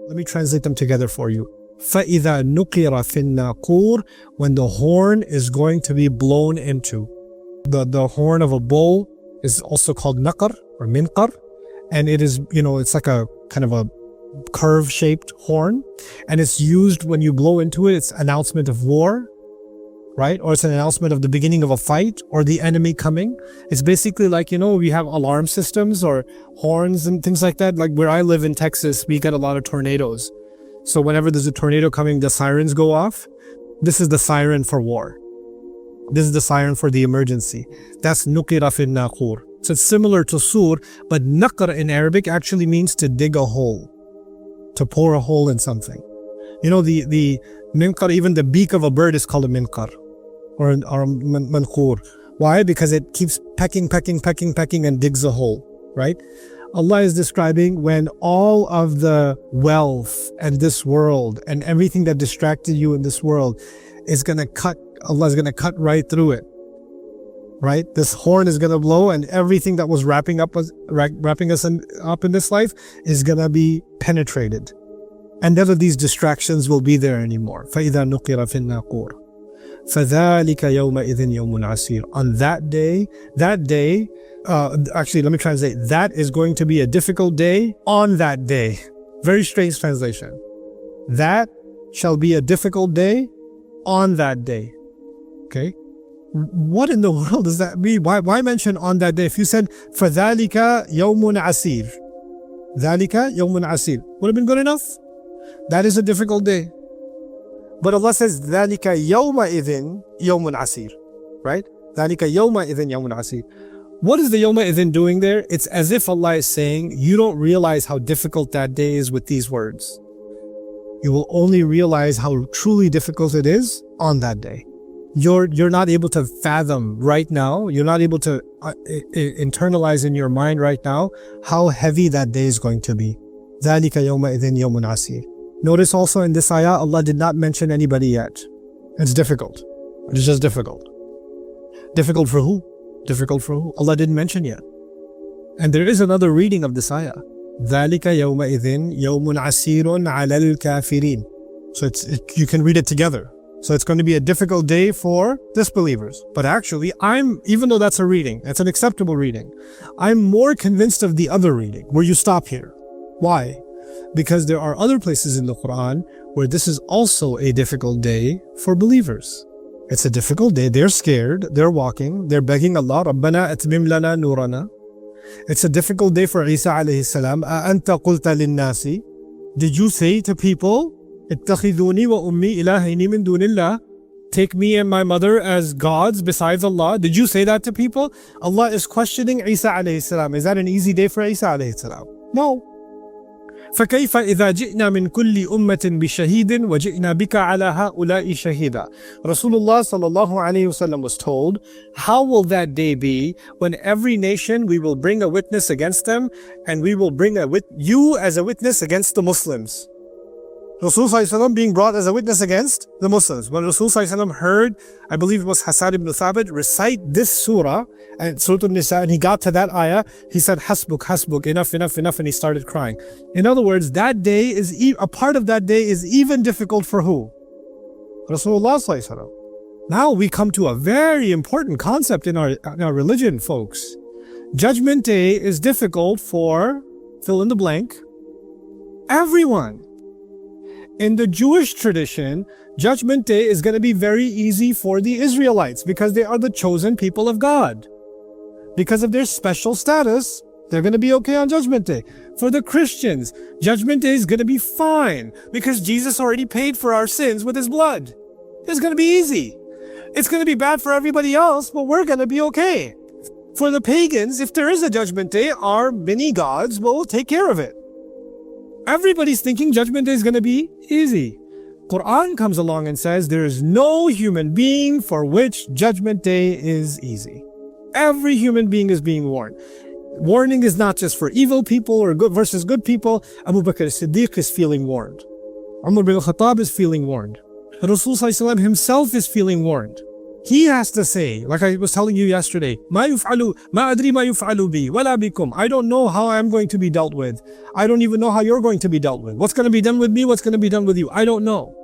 Let me translate them together for you. فَإِذَا نُقِرَ فِي النَّاقُورِ, when the horn is going to be blown into. The horn of a bull is also called naqar or minqar, and it is, it's like a kind of a curve-shaped horn, and it's used when you blow into it. It's announcement of war, right? Or it's an announcement of the beginning of a fight or the enemy coming. It's basically like, we have alarm systems or horns and things like that. Like where I live in Texas, we get a lot of tornadoes. So whenever there's a tornado coming, the sirens go off. This is the siren for war. This is the siren for the emergency. That's nukira fi naqur. So it's similar to sur, but naqr in Arabic actually means to dig a hole, to pour a hole in something. The minqar, even the beak of a bird is called a minqar or manqur. Why? Because it keeps pecking and digs a hole, right? Allah is describing when all of the wealth and this world and everything that distracted you in this world is going to cut, Allah is going to cut right through it, right? This horn is going to blow and everything that was wrapping us up in this life is going to be penetrated. And none of these distractions will be there anymore. فَإِذَا نُقِرَ فِي النَّاقُورِ فَذَلِكَ يَوْمَئِذٍ يَوْمٌ عَسِيرٌ. On that day, actually, let me translate. That is going to be a difficult day on that day. Very strange translation. That shall be a difficult day on that day. Okay? What in the world does that mean? Why mention on that day? If you said, فَذَلِكَ يَوْمٌ عَسِيرٌ, ذَلِكَ يَوْمٌ عَسِيرٌ, would have been good enough? That is a difficult day. But Allah says, ذَلِكَ يَوْمَئِذٍ يَوْمٌ عَسِيرٌ, right? ذَلِكَ يَوْمَئِذٍ يَوْمٌ عَسِيرٌ. What is the yawma'idhin doing there? It's as if Allah is saying, you don't realize how difficult that day is with these words. You will only realize how truly difficult it is on that day. You're not able to fathom right now, you're not able to internalize in your mind right now how heavy that day is going to be. ذَلِكَ يَوْمَئِذٍ يَوْمٌ عَسِيرٌ. Notice also in this ayah, Allah did not mention anybody yet. It's difficult. It's just difficult. Difficult for who? Difficult for who? Allah didn't mention yet. And there is another reading of this ayah. ذَلِكَ يَوْمَئِذٍ يَوْمٌ عَسِيرٌ عَلَى الْكَافِرِينَ. So you can read it together. So it's going to be a difficult day for disbelievers. But actually, even though that's a reading, it's an acceptable reading, I'm more convinced of the other reading, where you stop here. Why? Because there are other places in the Qur'an where this is also a difficult day for believers. It's a difficult day. They're scared. They're walking. They're begging Allah, رَبَّنَا أَتْمِمْ لَنَا نُورَنَا. It's a difficult day for Isa alayhi salam. أَأَنْتَ قُلْتَ لِلنَّاسِ. Did you say to people, اتَّخِذُونِي وَأُمِّي إِلَهَيْنِ مِن دُونِ اللَّهِ. Take me and my mother as gods besides Allah. Did you say that to people? Allah is questioning Isa alayhi salam. Is that an easy day for Isa alayhi salam? No. فكيف إذا جئنا من كل أمة بشهيد وجئنا بك على هؤلاء شهيدا. Rasulullah sallallahu alayhi wasallam was told, how will that day be when every nation we will bring a witness against them and we will bring you as a witness against the Muslims. Rasul sallallahu alayhi wasallam being brought as a witness against the Muslims. When Rasul sallallahu alayhi wasallam heard, I believe it was Hassan ibn Thabit, recite this surah and Surah An-Nisa, and he got to that ayah, he said, hasbuk, hasbuk, enough, and he started crying. In other words, that day a part of that day is even difficult for who? Rasulullah sallallahu alayhi wasallam. Now we come to a very important concept in our religion, folks. Judgment Day is difficult for, fill in the blank, everyone. In the Jewish tradition, Judgment Day is going to be very easy for the Israelites because they are the chosen people of God. Because of their special status, they're going to be okay on Judgment Day. For the Christians, Judgment Day is going to be fine because Jesus already paid for our sins with his blood. It's going to be easy. It's going to be bad for everybody else, but we're going to be okay. For the pagans, if there is a Judgment Day, our many gods will take care of it. Everybody's thinking Judgment Day is going to be easy. Qur'an comes along and says there is no human being for which Judgment Day is easy. Every human being is being warned. Warning is not just for evil people or good versus good people. Abu Bakr as-Siddiq is feeling warned. Umar bin al-Khattab is feeling warned. Rasul sallallahu alayhi wa sallam himself is feeling warned. He has to say, like I was telling you yesterday, ما يفعل ما أدري ما يفعل بي ولا بكم. I don't know how I'm going to be dealt with. I don't even know how you're going to be dealt with. What's going to be done with me? What's going to be done with you? I don't know.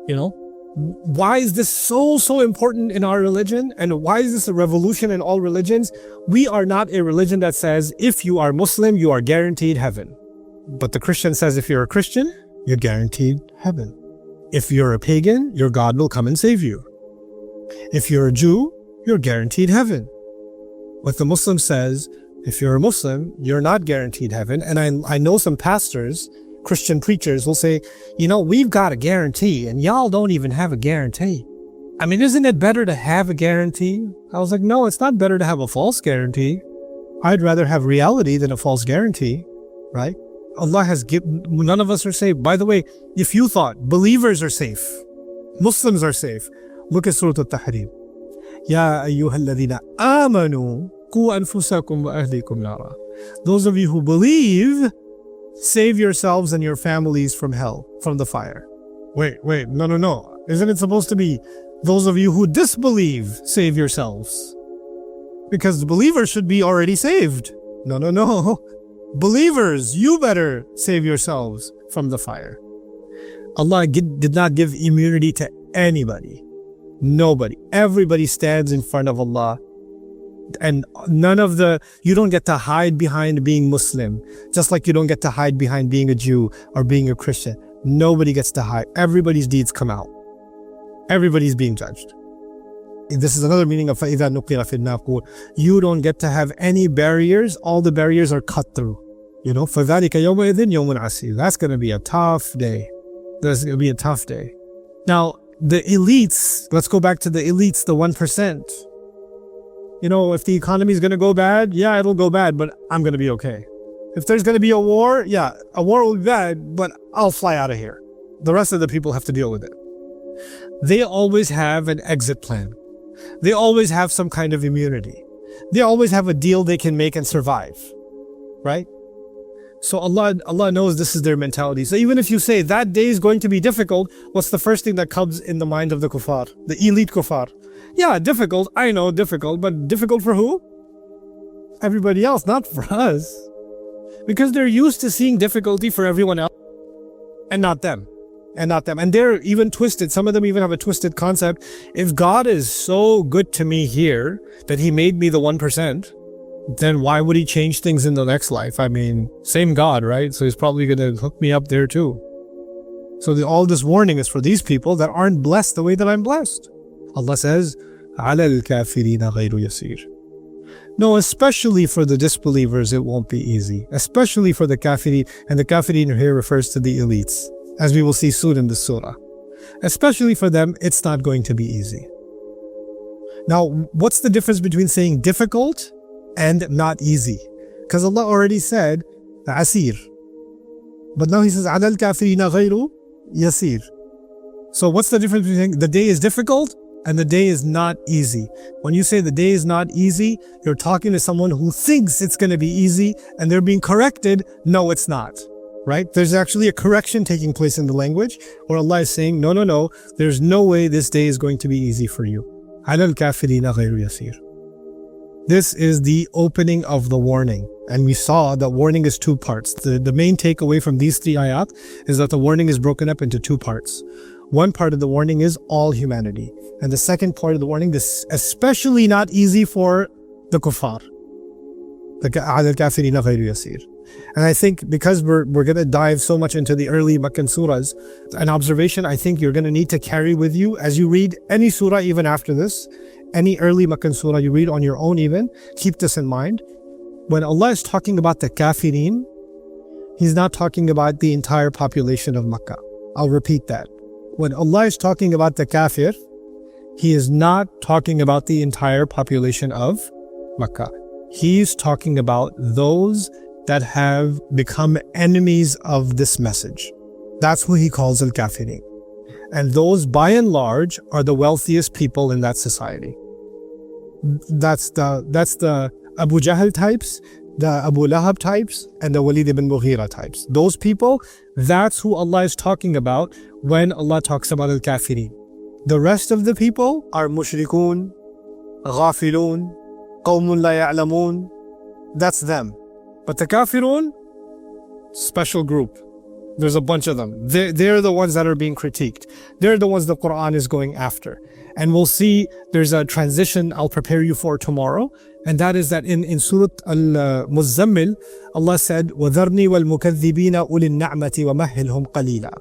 You know? Why is this so important in our religion? And why is this a revolution in all religions? We are not a religion that says, if you are Muslim, you are guaranteed heaven. But the Christian says, if you're a Christian, you're guaranteed heaven. If you're a pagan, your God will come and save you. If you're a Jew, you're guaranteed heaven. What the Muslim says, if you're a Muslim, you're not guaranteed heaven. And I know some pastors, Christian preachers will say, you know, we've got a guarantee and y'all don't even have a guarantee. I mean, isn't it better to have a guarantee? I was like, no, it's not better to have a false guarantee. I'd rather have reality than a false guarantee, right? Allah has given, none of us are safe. By the way, if you thought believers are safe, Muslims are safe, look at Surah Al-Tahrim. Ya ayyuhalladhina amanu qu anfusakum wa ahlikum nara. Those of you who believe, save yourselves and your families from hell, from the fire. Wait, no. Isn't it supposed to be those of you who disbelieve, save yourselves? Because the believers should be already saved. No. Believers, you better save yourselves from the fire. Allah did not give immunity to anybody. Nobody. Everybody stands in front of Allah. And you don't get to hide behind being Muslim. Just like you don't get to hide behind being a Jew or being a Christian. Nobody gets to hide. Everybody's deeds come out. Everybody's being judged. This is another meaning of فَإِذَا نُقِرَ فِي النَّاقُورِ. You don't get to have any barriers. All the barriers are cut through. You know, فَذَلِكَ يَوْمَئِذٍ يَوْمٌ عَسِيرٌ. That's going to be a tough day. That's going to be a tough day. Now, the elites, let's go back to the elites, the 1%. You know, if the economy is going to go bad, yeah, it'll go bad, but I'm going to be okay. If there's going to be a war, yeah, a war will be bad, but I'll fly out of here. The rest of the people have to deal with it. They always have an exit plan. They always have some kind of immunity. They always have a deal they can make and survive, right? So Allah knows this is their mentality. So even if you say that day is going to be difficult, what's the first thing that comes in the mind of the kuffar, the elite kuffar? Yeah, difficult. I know, difficult, but difficult for who? Everybody else, not for us. Because they're used to seeing difficulty for everyone else and not them. And they're even twisted. Some of them even have a twisted concept. If God is so good to me here that he made me the 1%, then why would he change things in the next life? I mean, same God, right? So he's probably going to hook me up there too. So all this warning is for these people that aren't blessed the way that I'm blessed. Allah says, عَلَى الْكَافِرِينَ غَيْرُ يَسِيرٌ. No, especially for the disbelievers, it won't be easy. Especially for the kafirin, and the kafirin here refers to the elites, as we will see soon in the surah. Especially for them, it's not going to be easy. Now, what's the difference between saying difficult and not easy? Because Allah already said, asir. But now he says, عَلَى الْكَافِرِينَ غَيْرُ يَسِيرٌ. So what's the difference between the day is difficult and the day is not easy? When you say the day is not easy, you're talking to someone who thinks it's going to be easy and they're being corrected. No, it's not. Right? There's actually a correction taking place in the language where Allah is saying, no, there's no way this day is going to be easy for you. عَلَى الْكَافِرِينَ غَيْرُ يَسِيرٌ. This is the opening of the warning. And we saw that warning is two parts. The main takeaway from these three ayat is that the warning is broken up into two parts. One part of the warning is all humanity. And the second part of the warning is especially not easy for the kuffar. عَلَى الْكَافِرِينَ غَيْرُ يَسِيرٌ. And I think because we're going to dive so much into the early Meccan surahs, an observation I think you're going to need to carry with you as you read any surah even after this, any early Meccan surah you read on your own even, keep this in mind. When Allah is talking about the kafirin, He's not talking about the entire population of Makkah. I'll repeat that. When Allah is talking about the kafir, He is not talking about the entire population of Makkah. He's talking about those that have become enemies of this message. That's who He calls al-kafirin. And those by and large are the wealthiest people in that society. That's the Abu Jahl types, the Abu Lahab types, and the Walid ibn Mughira types. Those people, that's who Allah is talking about when Allah talks about al-kafirin. The rest of the people are mushrikun, ghafilun, qawmun la ya'lamun. That's them. But the kafirun, special group. There's a bunch of them. They're the ones that are being critiqued. They're the ones the Qur'an is going after. And we'll see there's a transition I'll prepare you for tomorrow. And that is that in Surah Al-Muzzammil, Allah said, وَذَرْنِي وَالْمُكَذِّبِينَ أُولِي النَّعْمَةِ وَمَهِّلْهُمْ قَلِيلًا.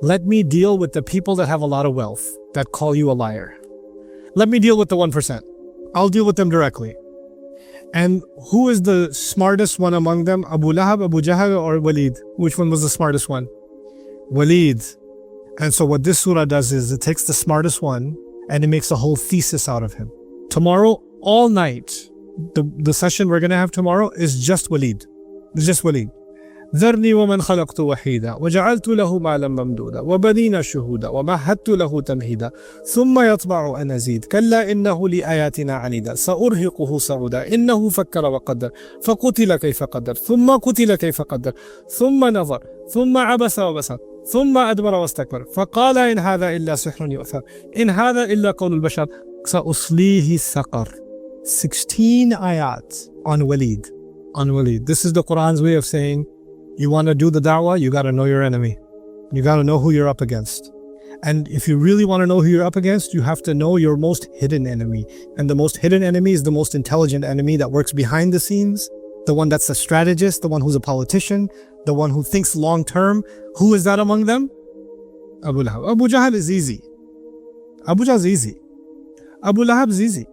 Let me deal with the people that have a lot of wealth, that call you a liar. Let me deal with the 1%. I'll deal with them directly. And who is the smartest one among them? Abu Lahab, Abu Jahl, or Walid? Which one was the smartest one? Walid. And so what this surah does is it takes the smartest one and it makes a whole thesis out of him. Tomorrow, all night, the session we're going to have tomorrow is just Walid. It's just Walid. ذرني ومن خلقت وحيدا وجعلت له مالا ممدودا وبنين شهودا ومهدت له تمهيدا ثم يطمع أن أزيد كلا إنه لآياتنا عنيدا سأرهقه صعودا إنه فكر وقدر فقتل كيف قدر ثم قتل كيف قدر ثم نظر ثم عبس وبصر ثم أدبر واستكبر فقال إن هذا إلا سحر يؤثر إن هذا إلا قول البشر سأصليه سقر. 16 ayat on Walid. On Walid. This is the Quran's way of saying, you want to do the da'wah, you got to know your enemy. You got to know who you're up against. And if you really want to know who you're up against, you have to know your most hidden enemy. And the most hidden enemy is the most intelligent enemy that works behind the scenes, the one that's a strategist, the one who's a politician, the one who thinks long term. Who is that among them? Abu Lahab. Abu Jahl is easy. Abu Jahl is easy. Abu Lahab is easy.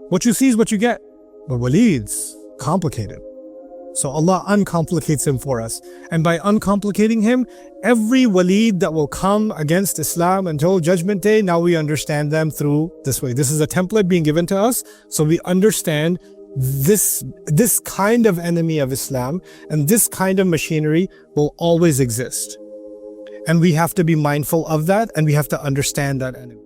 What you see is what you get. But Walid's complicated. So Allah uncomplicates him for us. And by uncomplicating him, every Walid that will come against Islam until Judgment Day, now we understand them through this way. This is a template being given to us, so we understand this kind of enemy of Islam and this kind of machinery will always exist. And we have to be mindful of that and we have to understand that enemy.